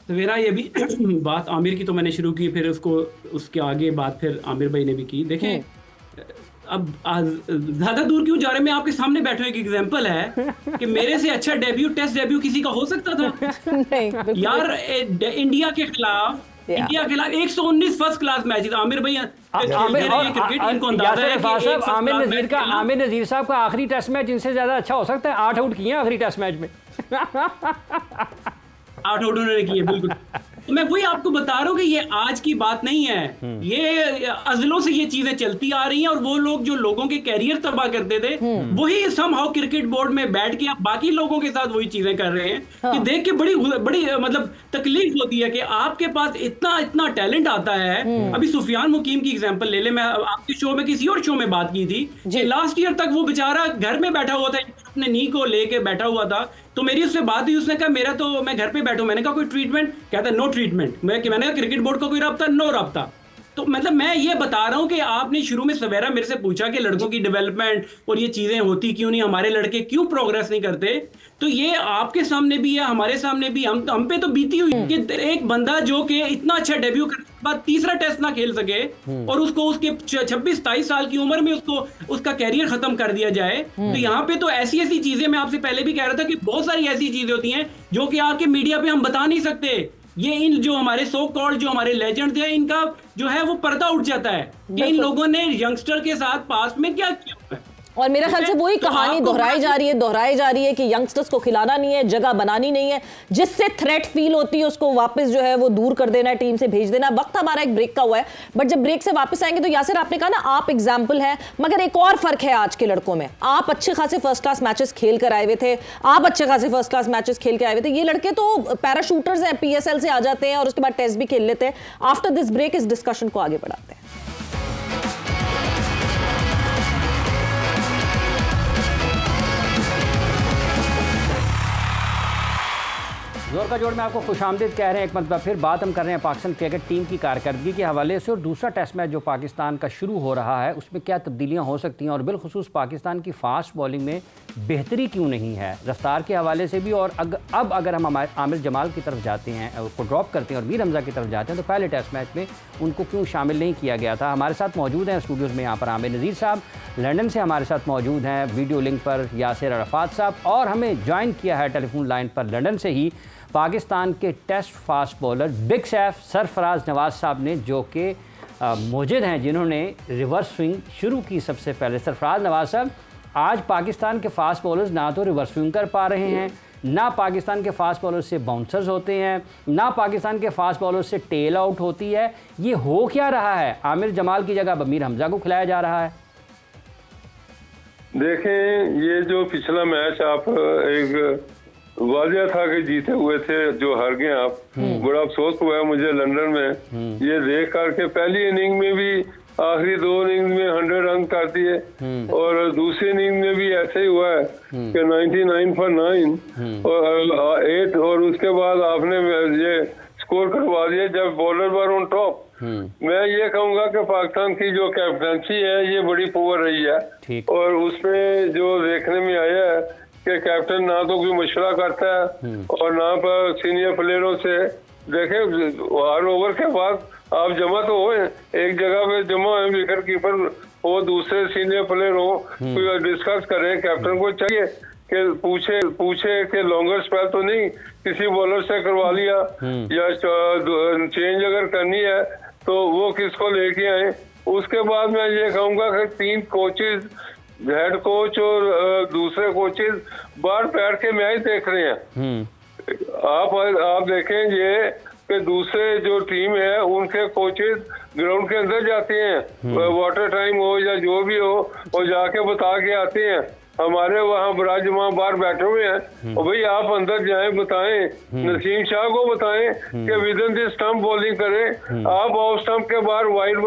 सवेरा ये भी बात आमिर की तो मैंने शुरू की, फिर उसके आगे बात फिर आमिर भाई ने भी की। देखें अब ज्यादा दूर क्यों जा रहे हैं, मैं आपके सामने बैठे हुए एक एग्जांपल है कि मेरे से अच्छा डेब्यू, टेस्ट डेब्यू किसी का हो सकता था? नहीं यार, इंडिया के खिलाफ 119 फर्स्ट क्लास मैच, आमिर भाई आमिर नजीर साहब का आखिरी टेस्ट मैच इनसे ज्यादा अच्छा हो सकता है। 8 आउट किए आखिरी टेस्ट मैच में। 8 आउट उन्होंने किए, बिल्कुल। मैं वही आपको बता रहा हूँ कि ये आज की बात नहीं है, ये अजलों से ये चीजें चलती आ रही हैं। और वो लोग जो लोगों के कैरियर तबाह करते थे, वही समहाउ क्रिकेट बोर्ड में बैठ के आप बाकी लोगों के साथ वही चीजें कर रहे हैं। कि देख के बड़ी मतलब तकलीफ होती है कि आपके पास इतना टैलेंट आता है। अभी सुफियान मुकीम की एग्जाम्पल ले ले, मैं आपके शो में किसी और शो में बात की थी कि लास्ट ईयर तक वो बेचारा घर में बैठा हुआ था, अपने नी को लेके बैठा हुआ था। तो मेरी उससे बात हुई, उसने कहा मैं घर पे बैठूं। मैंने कहा कोई ट्रीटमेंट? कहता नो ट्रीटमेंट। मैंने कहा क्रिकेट बोर्ड का कोई राब्ता? नो राब्ता। तो मतलब मैं ये बता रहा हूं कि आपने शुरू में सवेरा मेरे से पूछा कि लड़कों की डेवलपमेंट और ये चीजें होती क्यों नहीं, हमारे लड़के क्यों प्रोग्रेस नहीं करते। तो ये आपके सामने भी है, हमारे सामने भी, हम पे तो बीती हुई कि एक बंदा जो कि इतना अच्छा डेब्यू करने के बाद तीसरा टेस्ट ना खेल सके और उसको उसके 26-27 साल की उम्र में उसका कैरियर खत्म कर दिया जाए। तो यहाँ पे तो ऐसी चीजें, मैं आपसे पहले भी कह रहा था कि बहुत सारी ऐसी चीजें होती हैं जो कि आके मीडिया पे हम बता नहीं सकते। ये इन जो हमारे सो कॉल्ड जो हमारे लेजेंड थे, इनका जो है वो पर्दा उठ जाता है कि इन लोगों ने यंगस्टर के साथ पास्ट में क्या किया है। और मेरे ख्याल से वही कहानी दोहराई जा रही है कि यंगस्टर्स को खिलाना नहीं है, जगह बनानी नहीं है, जिससे थ्रेट फील होती है उसको वापस जो है वो दूर कर देना है, टीम से भेज देना। वक्त हमारा एक ब्रेक का हुआ है, बट जब ब्रेक से वापस आएंगे तो यासिर आपने कहा ना आप एग्जाम्पल है, मगर एक और फर्क है आज के लड़कों में। आप अच्छे खासे फर्स्ट क्लास मैचेस खेल कर आए हुए थे, ये लड़के तो पैराशूटर्स हैं, PSL से आ जाते हैं और उसके बाद टेस्ट भी खेल लेते हैं। आफ्टर दिस ब्रेक इस डिस्कशन को आगे बढ़ाते हैं। जोर का जोड़ में आपको खुशामदीद कह रहे हैं। एक मतलब फिर बात हम कर रहे हैं पाकिस्तान क्रिकेट टीम की कारकर्दगी के हवाले से और दूसरा टेस्ट मैच जो पाकिस्तान का शुरू हो रहा है उसमें क्या तब्दीलियां हो सकती हैं और बिलखुसूस पाकिस्तान की फास्ट बॉलिंग में बेहतरी क्यों नहीं है रफ्तार के हवाले से भी। और अब अगर हम आमिर जमाल की तरफ जाते हैं, उसको ड्रॉप करते हैं और मीर हमजा की तरफ जाते हैं, तो पहले टेस्ट मैच में उनको क्यों शामिल नहीं किया गया था। हमारे साथ मौजूद हैं स्टूडियोज़ में यहाँ पर आमिर नज़ीर साहब, लंदन से हमारे साथ मौजूद हैं वीडियो लिंक पर यासिर अरफात साहब, और हमें ज्वाइन किया है टेलीफोन लाइन पर लंदन से ही पाकिस्तान के test fast bowler big Saif Sarfaraz Nawaz साहब ने, जो कि मौजूद हैं जिन्होंने रिवर्स स्विंग शुरू की सबसे पहले। सरफराज नवाज साहब, आज पाकिस्तान के फास्ट बॉलर्स ना तो रिवर्स स्विंग कर पा रहे हैं, ना पाकिस्तान के फास्ट बॉलर से बाउंसर्स होते हैं, ना पाकिस्तान के फास्ट बॉलर से टेल आउट होती है। ये हो क्या रहा है? आमिर जमाल की जगह मीर हमजा को खिलाया जा रहा है। देखें, ये जो पिछला मैच आप एक वाजिया था कि जीते हुए थे, जो हार गए आप, बड़ा अफसोस हुआ है मुझे लंदन में ये देख करके। पहली इनिंग में भी आखिरी 2 इनिंग में 100 रन कर दिए और दूसरी इनिंग में भी ऐसे ही हुआ है कि 99 for 9 और 8, और उसके बाद आपने ये स्कोर करवा दिया जब बॉलर वर ऑन टॉप। मैं ये कहूंगा कि पाकिस्तान की जो कैप्टनसी है ये बड़ी पुअर रही है और उसमें जो देखने में आया है कि कैप्टन ना तो कोई मशवरा करता है और ना पर सीनियर प्लेयरों से। देखे हर ओवर के बाद आप जमा तो हो, एक जगह पे जमा है, विकेट कीपर हो, दूसरे सीनियर प्लेयर हो, कोई डिस्कस करे। कैप्टन को चाहिए कि पूछे कि लॉन्गर स्पेल तो नहीं किसी बॉलर से करवा लिया, या चेंज अगर करनी है तो वो किसको लेके आए। उसके बाद मैं ये कहूँगा कि 3 कोचेज, हेड कोच और दूसरे कोचेज बाहर बैठ के मैच देख रहे हैं। आप देखेंगे कि दूसरे जो टीम है उनके कोचेज ग्राउंड के अंदर जाते हैं, वाटर टाइम हो या जो भी हो, और जाके बता के आते हैं। हमारे वहाँ बराज वहाँ बाहर बैठे हुए हैं, और भाई आप अंदर जाएं, बताएं, नसीम शाह को बताएं कि with in this stump bowling करें। आप ऑफ स्टंप के बाहर वाइड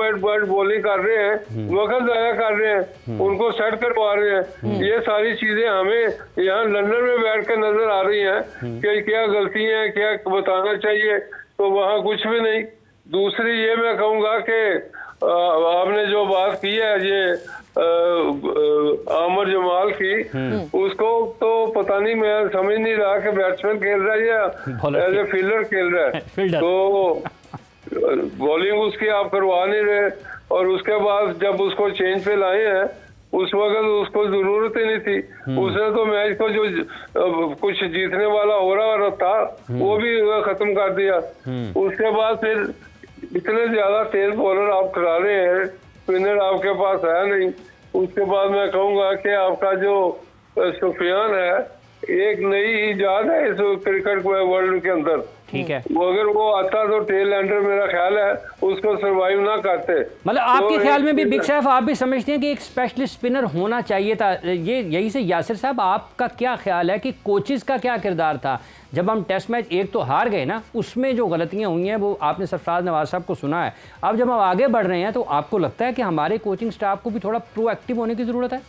बॉलिंग कर रहे हैं, वक्त जाया कर रहे हैं, उनको सेट करवा रहे हैं। ये सारी चीजें हमें यहाँ लंदन में बैठ कर नजर आ रही हैं कि क्या गलती है, क्या बताना चाहिए, तो वहाँ कुछ भी नहीं। दूसरी ये मैं कहूँगा कि आपने जो बात की है ये आमिर जमाल की, उसको तो पता नहीं, मैं समझ नहीं रहा कि बैट्समैन खेल रहा है या एज ए फील्डर खेल रहा है। तो बॉलिंग उसकी आप करवा नहीं रहे, और उसके बाद जब उसको चेंज पे लाए हैं उस वक्त उसको जरूरत ही नहीं थी। उसने तो मैच को जो कुछ जीतने वाला हो रहा था वो भी खत्म कर दिया। उसके बाद फिर इतने ज्यादा तेज बॉलर आप करा रहे हैं, स्पिनर आपके पास है नहीं। उसके बाद मैं कहूँगा कि आपका जो सुफियान है एक नई इजाद है इस क्रिकेट वर्ल्ड के अंदर, ठीक है। वो अगर वो आता तो टेल एंडर मेरा ख्याल है उसको सरवाइव ना करते। मतलब आपके ख्याल में भी बिग साहब आप भी समझते हैं कि एक स्पेशलिस्ट स्पिनर होना चाहिए था। ये यही से यासिर साहब आपका क्या ख्याल है कि कोचेस का क्या किरदार था? जब हम टेस्ट मैच एक तो हार गए ना, उसमें जो गलतियां हुई हैं वो आपने सरफराज नवाज साहब को सुना है। अब जब हम आगे बढ़ रहे हैं तो आपको लगता है कि हमारे कोचिंग स्टाफ को भी थोड़ा प्रोएक्टिव होने की ज़रूरत है?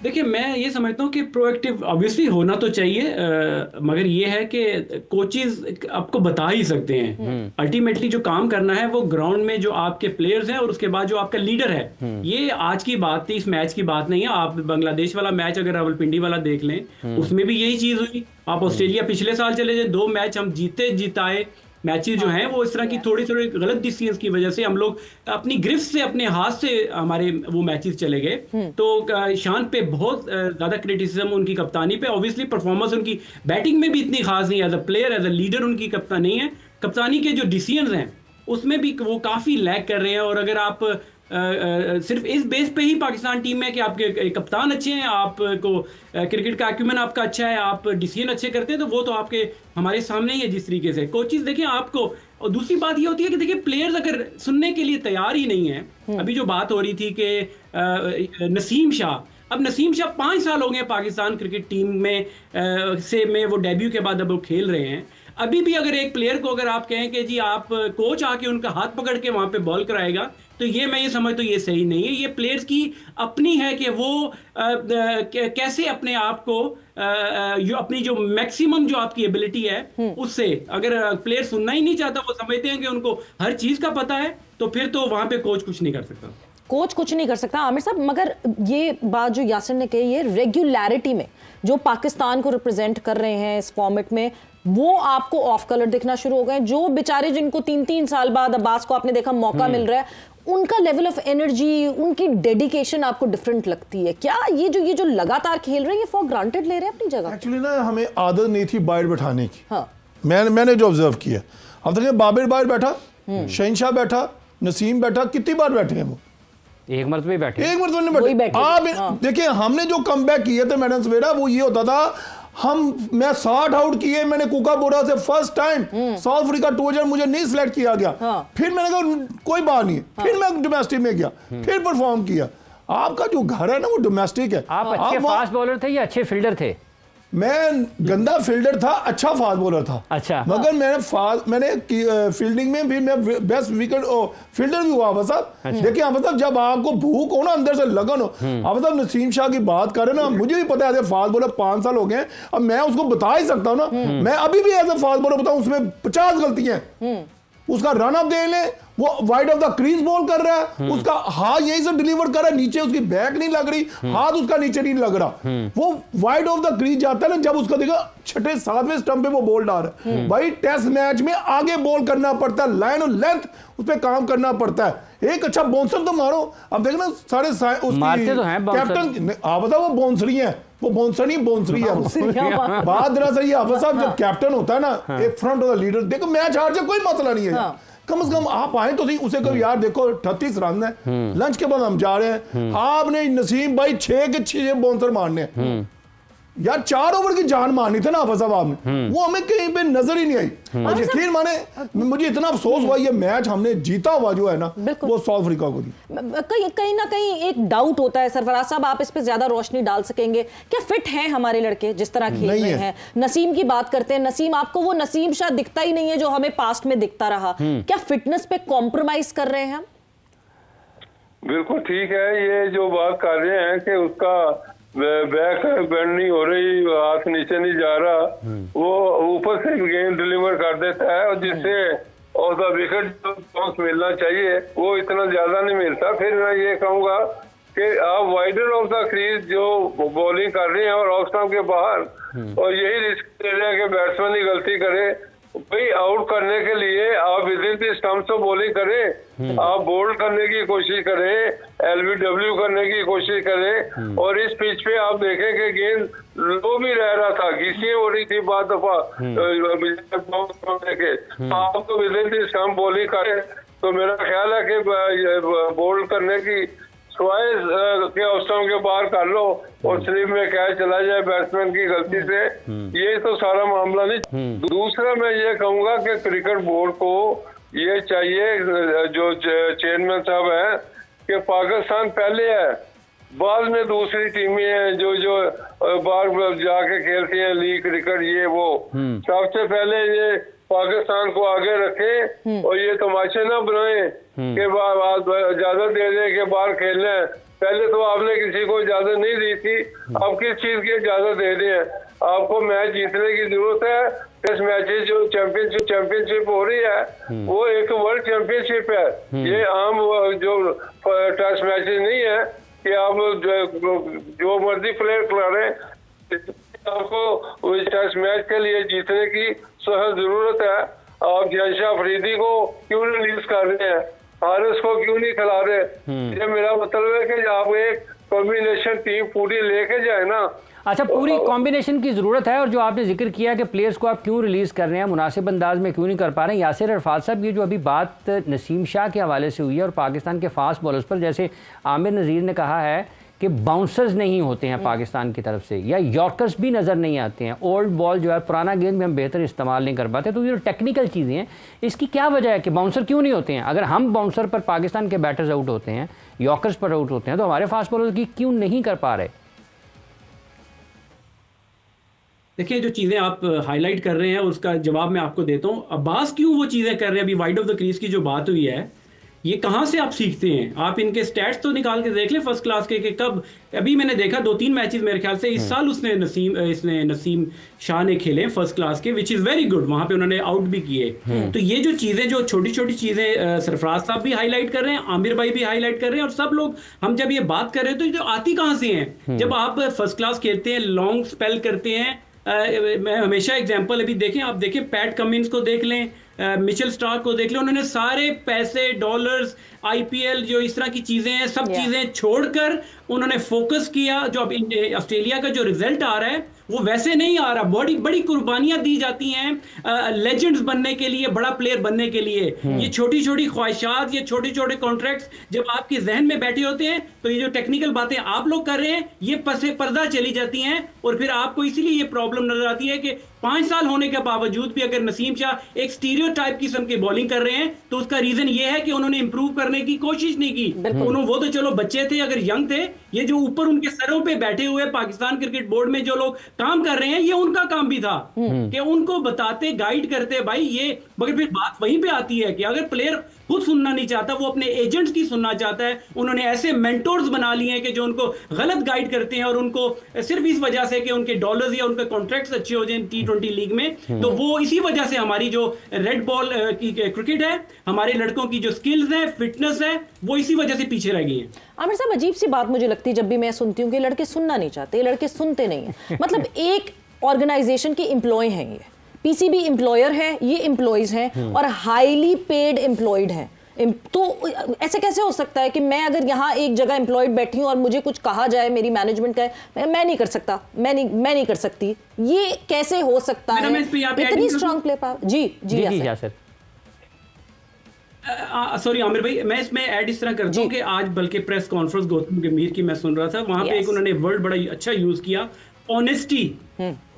देखिए, मैं ये समझता हूँ कि प्रोएक्टिव ऑब्वियसली होना तो चाहिए, मगर ये है कि कोचेज आपको बता ही सकते हैं। अल्टीमेटली जो काम करना है वो ग्राउंड में जो आपके प्लेयर्स हैं और उसके बाद जो आपका लीडर है। ये आज की बात थी, इस मैच की बात नहीं है। आप बांग्लादेश वाला मैच अगर रावलपिंडी वाला देख लें, उसमें भी यही चीज़ हुई। आप ऑस्ट्रेलिया पिछले साल चले जाए, 2 मैच हम जिताए मैचेस जो हैं वो इस तरह की थोड़ी गलत डिसीजंस की वजह से हम लोग अपनी गिरफ्त से, अपने हाथ से हमारे वो मैचेस चले गए। तो शान पे बहुत ज़्यादा क्रिटिसिज्म उनकी कप्तानी पे। ऑब्वियसली परफॉर्मेंस उनकी बैटिंग में भी इतनी खास नहीं, as a player, as a leader उनकी कप्तान नहीं है। कप्तानी के जो डिसीजंस हैं उसमें भी वो काफ़ी लैग कर रहे हैं। और अगर आप सिर्फ इस बेस पे ही पाकिस्तान टीम में कि आपके कप्तान अच्छे हैं, आपको क्रिकेट का एक्यूमेन आपका अच्छा है, आप डिसीजन अच्छे करते हैं, तो वो तो आपके हमारे सामने ही है जिस तरीके से कोचेस देखें आपको। और दूसरी बात ये होती है कि देखिए, प्लेयर्स अगर सुनने के लिए तैयार ही नहीं है। अभी जो बात हो रही थी कि नसीम शाह, अब नसीम शाह 5 साल हो गए पाकिस्तान क्रिकेट टीम में में वो डेब्यू के बाद अब वो खेल रहे हैं। अभी भी अगर एक प्लेयर को अगर आप कहें कि जी आप कोच आके उनका हाथ पकड़ के वहाँ पे बॉल कराएगा, तो ये मैं ये समझता हूँ ये सही नहीं है। ये प्लेयर्स की अपनी है कि वो कैसे अपने आप को अपनी जो मैक्सिमम जो आपकी एबिलिटी है उससे, अगर प्लेयर सुनना ही नहीं चाहता, वो समझते हैं कि उनको हर चीज़ का पता है, तो फिर तो वहाँ पे कोच कुछ नहीं कर सकता। कोच कुछ नहीं कर सकता आमिर साहब। मगर ये बात जो यासिर ने कही, ये रेगुलरिटी में जो पाकिस्तान को रिप्रेजेंट कर रहे हैं इस फॉर्मेट में, वो आपको ऑफ कलर दिखना शुरू हो गए। जो बेचारे जिनको 3-3 साल बाद अब्बास को आपने देखा मौका मिल रहा है, उनका लेवल ऑफ एनर्जी, उनकी डेडिकेशन आपको डिफरेंट लगती है क्या? ये जो लगातार खेल रहे हैं, ये फॉर ग्रांटेड ले रहे हैं अपनी जगह? एक्चुअली ना हमें आदत नहीं थी बाहर बैठाने की। हाँ। मैंने जो ऑब्जर्व किया, अब देखिए बाबर बाहर बैठा, शहनशाह बैठा, नसीम बैठा, कितनी बार बैठे हैं वो? एक मरतबे बैठे, एक मरतबे नहीं बैठे। आप देखिए, हमने जो कमबैक किए थे मैडम सवेरा, वो ये होता था, मैं 60 आउट किए, मैंने कुकाबोरा से फर्स्ट टाइम साउथ अफ्रीका 2000 मुझे नहीं सिलेक्ट किया गया। फिर मैंने कहा कोई बात नहीं, फिर मैं डोमेस्टिक में गया, फिर परफॉर्म किया। आपका जो घर है ना वो डोमेस्टिक है। आप अच्छे फास्ट बॉलर थे या अच्छे फील्डर थे? मैं गंदा फील्डर था, अच्छा फास्ट बॉलर था। अच्छा। मगर मैंने फील्डिंग में भी मैं बेस्ट विकेट फील्डर भी हुआ साहब। देखिए मतलब जब आपको भूख हो ना, अंदर से लगन हो, अब मतलब नसीम शाह की बात करें ना, मुझे भी पता है फास्ट बॉलर 5 साल हो गए, अब मैं उसको बता ही सकता हूँ ना। मैं अभी भी एज ए फास्ट बॉलर बताऊँ, उसमें 50 गलतियां हैं, उसका रन अप दे ले, वो wide of the crease ball कर रहा है, उसका हाथ यहीं से डिलीवर कर रहा है, नीचे उसकी बैक नहीं लग रही, हाथ उसका नीचे नहीं लग रहा, वो वाइड ऑफ द क्रीज जाता है ना, जब उसका देखा 6ठे 7वें स्टंप पे वो बॉल डाल रहा है। भाई टेस्ट मैच में आगे बॉल करना पड़ता है, लाइन और लेंथ उस पर काम करना पड़ता है, एक अच्छा बाउंसर तो मारो। अब देखना सारे मारते तो हैं कैप्टन, आप बताओ वो बाउंसरी है, वो बाउंसर नहीं बाउंसरी है। बात दरअसल ये हाफिज साहब जब कैप्टन होता है ना, एक फ्रंट ऑफ द लीडर, देखो मैच हार जाए कोई मसला नहीं है, कम से कम आप आए तो सही, उसे कभी यार देखो 38 रन है, लंच के बाद हम जा रहे हैं, आपने नसीम भाई 6 के 6 बाउंसर मारने हैं यार, 4 ओवर की जान मारनी थी ना हाफिज साहब आपने, वो हमें कहीं पे नजर ही नहीं आई। और यकीन माने मुझे इतना अफसोस हुआ, ये मैच हमने जीता हुआ जो है ना वो साउथ अफ्रीका को दी। कहीं ना कहीं एक डाउट होता है, सरफराज साहब आप इस पे ज्यादा रोशनी डाल सकेंगे, क्या फिट हैं हमारे लड़के जिस तरह खेल रहे हैं? नसीम की बात करते हैं, नसीम आपको वो नसीम शायद दिखता ही नहीं है जो हमें पास्ट में दिखता रहा, क्या फिटनेस पे कॉम्प्रोमाइज कर रहे हैं हम? बिल्कुल ठीक है, ये जो बात कर रहे हैं कि उसका बैक बेंड नहीं हो रही, हाथ नीचे नहीं जा रहा, वो ऊपर से गेंद डिलीवर कर देता है, और जिससे और द विकेट चांस मिलना चाहिए वो इतना ज्यादा नहीं मिलता। फिर मैं ये कहूंगा कि आप वाइडर ऑफ द क्रीज जो बॉलिंग कर रहे हैं और ऑफ स्टंप के बाहर, और यही रिस्क ले रहे हैं कि बैट्समैन ही गलती करे, भाई आउट करने के लिए आप विद इन द स्टंप से बॉलिंग करें, आप बोल्ड करने की कोशिश करें, LBW करने की कोशिश करें, और इस पिच पे आप देखें कि गेंद लो भी रह रहा था, घिसी हो रही थी बाद दफा, आप तो with in the stump bowling करें, तो मेरा ख्याल है कि बोल्ड करने की के अवसरों के बाहर कर लो और स्लिप में कैच चला जाए बैट्समैन की गलती से, ये तो सारा मामला नहीं। दूसरा मैं ये कहूंगा कि क्रिकेट बोर्ड को ये चाहिए, जो चेयरमैन साहब हैं, कि पाकिस्तान पहले है, बाद में दूसरी टीमें हैं जो बाहर जाके खेलती हैं लीग क्रिकेट, ये वो सबसे पहले ये पाकिस्तान को आगे रखें और ये तमाशे ना बनाए कि इजाजत दे दें कि बाहर खेलना है। पहले तो आपने किसी को इजाजत नहीं दी थी, अब किस चीज की इजाजत दे रहे हैं? आपको मैच जीतने की जरूरत है। टेस्ट मैचेस जो चैंपियनशिप हो रही है वो एक वर्ल्ड चैंपियनशिप है, ये आम जो टेस्ट मैचेस नहीं है कि आप जो मर्जी प्लेयर खिलाड़े, आपको टेस्ट मैच के लिए जीतने की सख्त जरूरत है। आप जयशाह अफरीदी को क्यों रिलीज कर रहे हैं, हारिस को क्यों नहीं खिला रहे? ये मेरा मतलब है कि आप एक कॉम्बिनेशन टीम पूरी लेके जाए ना। अच्छा, पूरी कॉम्बिनेशन की ज़रूरत है, और जो आपने जिक्र किया कि प्लेयर्स को आप क्यों रिलीज़ कर रहे हैं, मुनासिब अंदाज में क्यों नहीं कर पा रहे हैं। यासिर अरफात साहब, ये जो अभी बात नसीम शाह के हवाले से हुई है और पाकिस्तान के फास्ट बॉलर्स पर, जैसे आमिर नज़ीर ने कहा है कि बाउंसर्स नहीं होते हैं पाकिस्तान की तरफ से, या यॉर्कर्स भी नज़र नहीं आते हैं, ओल्ड बॉल जो है पुराना गेंद में हम बेहतर इस्तेमाल नहीं कर पाते, तो ये जो टेक्निकल चीज़ें हैं इसकी क्या वजह है कि बाउंसर क्यों नहीं होते हैं? अगर हम बाउंसर पर पाकिस्तान के बैटर्स आउट होते हैं, यॉर्कर्स पर आउट होते हैं, तो हमारे फास्ट बॉलर्स की क्यों नहीं कर पा रहे? देखिए, जो चीज़ें आप हाईलाइट कर रहे हैं उसका जवाब मैं आपको देता हूँ। अब्बास क्यों वो चीज़ें कर रहे हैं, अभी वाइड ऑफ द क्रीज की जो बात हुई है, ये कहाँ से आप सीखते हैं? आप इनके स्टैट्स तो निकाल के देख लें फर्स्ट क्लास के, कि कब अभी मैंने देखा 2-3 मैचेस मेरे ख्याल से इस साल इसने नसीम शाह ने खेले फर्स्ट क्लास के, विच इज़ वेरी गुड, वहाँ पे उन्होंने आउट भी किए। तो ये जो चीज़ें, जो छोटी छोटी चीज़ें सरफराज साहब भी हाईलाइट कर रहे हैं, आमिर भाई भी हाईलाइट कर रहे हैं, और सब लोग हम जब ये बात कर रहे हैं तो ये जो आती कहाँ से हैं? जब आप फर्स्ट क्लास खेलते हैं, लॉन्ग स्पेल करते हैं, मैं हमेशा एग्जांपल अभी देखें, आप देखें पैट कमिंस को देख लें, मिचेल स्टार्क को देख लें, उन्होंने सारे पैसे, डॉलर्स, IPL जो इस तरह की चीज़ें हैं, सब चीज़ें छोड़कर उन्होंने फोकस किया। जो अब ऑस्ट्रेलिया का जो रिजल्ट आ रहा है वो वैसे नहीं आ रहा, बड़ी बड़ी कुर्बानियां दी जाती हैं लेजेंड्स बनने के लिए, बड़ा प्लेयर बनने के लिए। ये छोटी छोटी ख्वाहिशात, ये छोटे छोटे कॉन्ट्रैक्ट्स जब आपके जहन में बैठे होते हैं तो ये जो टेक्निकल बातें आप लोग कर रहे हैं ये पसे पर्दा चली जाती हैं, और फिर आपको इसीलिए ये प्रॉब्लम नजर आती है कि 5 साल होने के बावजूद भी अगर नसीम शाह एक स्टीरियोटाइप किस्म की बॉलिंग कर रहे हैं तो उसका रीजन ये है कि उन्होंने इंप्रूव करने की कोशिश नहीं की। वो तो चलो बच्चे थे, अगर यंग थे, ये जो ऊपर उनके सरों पे बैठे हुए पाकिस्तान क्रिकेट बोर्ड में जो लोग काम कर रहे हैं, ये उनका काम भी था कि उनको बताते, गाइड करते, भाई ये। मगर फिर बात वहीं पे आती है कि अगर प्लेयर खुद सुनना नहीं चाहता, वो अपने एजेंट्स की सुनना चाहता है। उन्होंने ऐसे मेंटोर्स बना लिए हैं कि जो उनको गलत गाइड करते हैं, और उनको सिर्फ इस वजह से कि उनके डॉलर्स या उनके कॉन्ट्रैक्ट्स अच्छे हो जाए T20 लीग में, तो वो इसी वजह से हमारी जो रेड बॉल की क्रिकेट है, हमारे लड़कों की जो स्किल्स है, फिटनेस है, वो इसी वजह से पीछे रह गई है। आमिर साहब, अजीब सी बात मुझे लगती है जब भी मैं सुनती हूँ कि लड़के सुनना नहीं चाहते, लड़के सुनते नहीं हैं। मतलब एक ऑर्गेनाइजेशन के एम्प्लॉय हैं, ये पीसीबी एम्प्लॉयर है, ये एम्प्लॉयज हैं और हाईली पेड एम्प्लॉयड हैं। तो ऐसे कैसे हो सकता है कि मैं अगर यहाँ एक जगह एम्प्लॉयड बैठी हूँ और मुझे कुछ कहा जाए मेरी मैनेजमेंट का, मैं नहीं कर सकता, मैं नहीं कर सकती, ये कैसे हो सकता है? इतनी स्ट्रॉन्ग प्ले पावर। जी यासिर। सॉरी आमिर भाई, मैं इसमें ऐड इस तरह करता हूँ कि आज बल्कि प्रेस कॉन्फ्रेंस गौतम गंभीर की मैं सुन रहा था, वहां पे एक उन्होंने वर्ड बड़ा अच्छा यूज किया, ऑनेस्टी।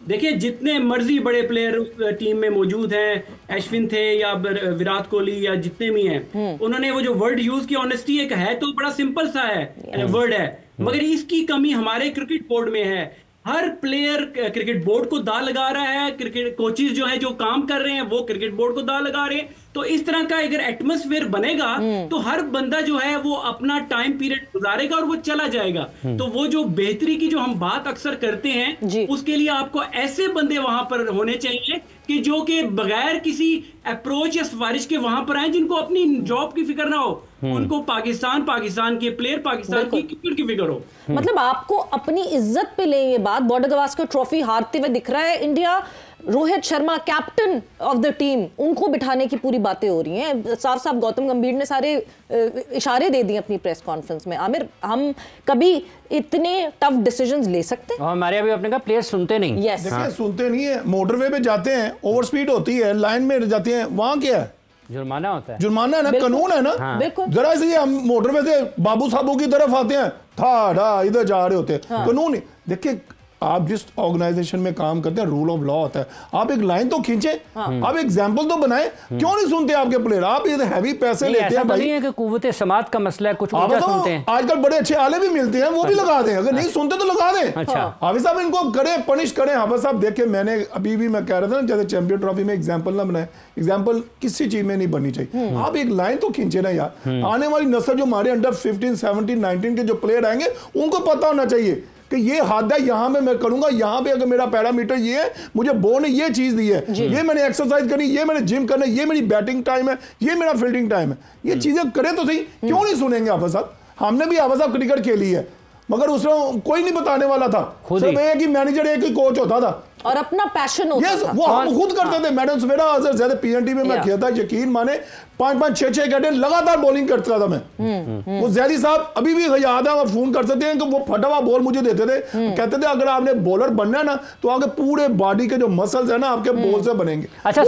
देखिए, जितने मर्जी बड़े प्लेयर उस टीम में मौजूद हैं, अश्विन थे या विराट कोहली या जितने भी हैं, उन्होंने वो जो वर्ड यूज किया ऑनेस्टी, एक है तो बड़ा सिंपल सा है वर्ड है, मगर इसकी कमी हमारे क्रिकेट बोर्ड में है। हर प्लेयर क्रिकेट बोर्ड को दाव लगा रहा है, क्रिकेट कोचेज जो है जो काम कर रहे हैं वो क्रिकेट बोर्ड को दाव लगा रहे हैं। तो इस तरह का अगर एटमॉस्फेयर बनेगा तो हर बंदा जो है वो अपना टाइम पीरियड गुजारेगा और वो चला जाएगा। तो वो जो बेहतरी की जो हम बात अक्सर करते हैं, उसके लिए आपको ऐसे बंदे वहां पर होने चाहिए कि जो कि बगैर किसी अप्रोच या सिफारिश के वहां पर आए, जिनको अपनी जॉब की फिक्र ना हो, उनको पाकिस्तान के प्लेयर, पाकिस्तान की क्रिकेट की फिक्र हो। मतलब आपको अपनी इज्जत पे ले ये बात। बॉर्डर गवास्कर ट्रॉफी हारते हुए दिख रहा है India, Rohit Sharma captain of the team, उनको बिठाने की पूरी बातें हो रही हैं। साफ साफ गौतम गंभीर ने सारे इशारे दे दिए अपनी प्रेस कॉन्फ्रेंस में। आमिर, हम कभी इतने टफ डिसीजंस ले सकते हैं? हमारे अभी अपने का प्लेयर सुनते नहीं। देखिए, सुनते नहीं है। मोटरवे पे जाते हैं, ओवर स्पीड होती है, लाइन में जाते हैं, वहां क्या है? जुर्माना होता है। जुर्माना है ना, कानून है ना। जरा इसलिए हम मोटरवे से बाबू साहबों की तरफ आते हैं, था इधर जा रहे होते हैं, कानून। देखिए, आप जिस ऑर्गेनाइजेशन में काम करते हैं, रूल ऑफ लॉ होता है। आप एक लाइन तो खींचे, आप एग्जाम्पल तो बनाए। क्यों नहीं सुनते आपके प्लेयर? आप ये हैवी पैसे लेते हैं भाई। नहीं है कि कुव्वत समात का मसला है, कुछ उल्टा सुनते हैं। आजकल बड़े अच्छे आले भी मिलते हैं, वो भी लगा दें। अगर नहीं सुनते तो लगा दें। अच्छा, हाफिज साहब इनको करें, पनिश करें। हाफिज साहब देखिए, मैंने अभी भी मैं कह रहा था ना, जैसे चैंपियन ट्रॉफी में एग्जाम्पल ना बनाए, एग्जाम्पल किसी चीज में नहीं बननी चाहिए। आप एक लाइन तो खींचे ना यार। आने वाली नस्ल जो हमारे अंडर 15, 17, 19 के जो प्लेयर आएंगे, उनको पता होना चाहिए कि ये हद है, यहां में मैं करूंगा, यहां पे अगर मेरा पैरामीटर ये है, मुझे बोर्ड ने ये चीज दी है, ये मैंने एक्सरसाइज करनी, ये मैंने जिम करना, ये मेरी बैटिंग टाइम है, ये मेरा फील्डिंग टाइम है। ये चीजें करें तो सही। क्यों नहीं सुनेंगे हाफिज साहब? हमने भी हाफिज साहब क्रिकेट खेली है, मगर उसमें कोई नहीं बताने वाला था। सिर्फ एक ही मैनेजर, एक ही कोच होता था और अपना पैशन होता था। वो हम खुद करते थे। मैडम सवेरा ज्यादा पीएनटी में मैं खेलता, यकीन माने 5-5, 6-6 घंटे लगातार बॉलिंग करता था मैं। वो जैदी साहब अभी भी याद है, फोन कर सकते हैं कि वो फटा हुआ बॉल मुझे देते थे। कहते थे अगर आपने बॉलर बनना है ना, तो आपके पूरे बॉडी के जो मसल्स है ना, आपके बॉल से बनेंगे। अच्छा,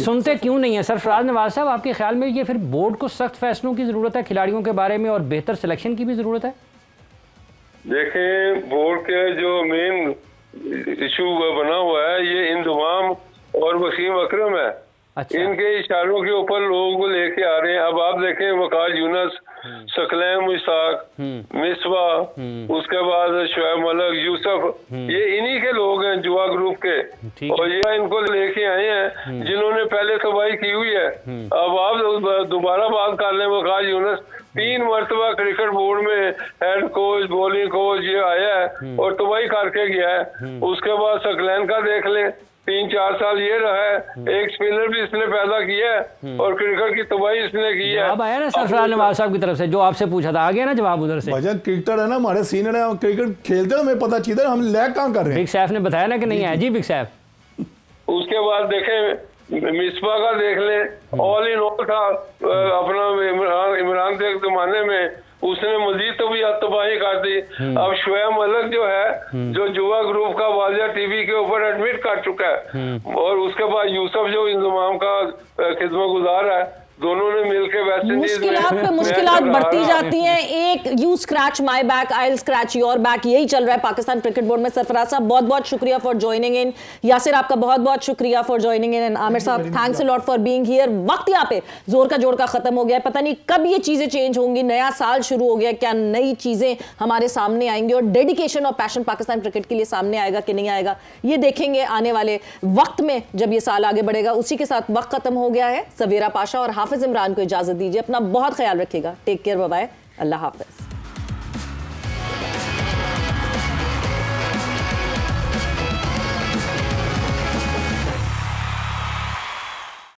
सुनते क्यों नहीं है सरफराज नवाज साहब? आपके ख्याल में ये फिर बोर्ड को सख्त फैसलों की जरूरत है खिलाड़ियों के बारे में, और बेहतर सिलेक्शन की भी जरूरत है? देखें, बोर्ड के जो मेन इशू बना हुआ है, ये इंतमाम और वसीम अकरम है। अच्छा। इनके इशारों के ऊपर लोगों को लेके आ रहे हैं। अब आप देखें, वकार यूनस, सकलैन मुश्ताक, मिसबा, उसके बाद शोएब मलिक, यूसुफ, ये इन्हीं के लोग हैं, जुआ ग्रुप के। और ये इनको लेके आए हैं जिन्होंने पहले तबाही की हुई है। अब आप दोबारा बात कर लें, वकार यूनस 3 मरतबा क्रिकेट बोर्ड में हेड कोच, बॉलिंग कोच ये आया है और तबाही करके गया है। उसके बाद सकलैन का देख लें, 3-4 साल ये रहा है, एक स्पिनर भी इसने पैदा किया है और क्रिकेट की तबाही इसने की है। जवाब आया ना सरफराज नवाज साहब की तरफ से, जो आपसे पूछा था, आ गया ना जवाब उधर से। वजह क्रिकेटर है ना, हमारे सीनियर है, क्रिकेट खेलते हैं, हमें पता चीज है, हम लैग कहाँ कर रहे हैं। बिग सैफ ने बताया ना कि नहीं है जी बिग सैफ। उसके बाद देखें, मिसबा का देख ले, ऑल इन ऑल था अपना इमरान के जमाने में, उसने मजीद तबाही कर दी। अब शोएब मलिक जो है, जो जुआ ग्रुप का वाजिया टीवी के ऊपर एडमिट कर चुका है, और उसके बाद यूसुफ जो इंतजाम का खिदमत गुजार है, दोनों ने मिलकर वैसे मुश्किलात बढ़ती जाती हैं। एक you scratch my back, I will scratch your back, यही चल रहा है पाकिस्तान क्रिकेट बोर्ड में। सरफराज साहब, बहुत बहुत शुक्रिया फॉर ज्वाइनिंग इन। यासिर, आपका बहुत बहुत शुक्रिया for joining in. And Aamir साहब, thanks a lot for being here. वक्त यहाँ पे जोर का जोड़ का खत्म हो गया, पता नहीं कब ये चीजें चेंज होंगी। नया साल शुरू हो गया, क्या नई चीजें हमारे सामने आएंगी और डेडिकेशन और पैशन पाकिस्तान क्रिकेट के लिए सामने आएगा कि नहीं आएगा, ये देखेंगे आने वाले वक्त में जब ये साल आगे बढ़ेगा। उसी के साथ वक्त खत्म हो गया है। सवेरा पाशा और हाफिज इमरान को इजाजत दीजिए। अपना बहुत ख्याल रखिएगा। टेक केयर, बाय बाय, अल्लाह हाफिज।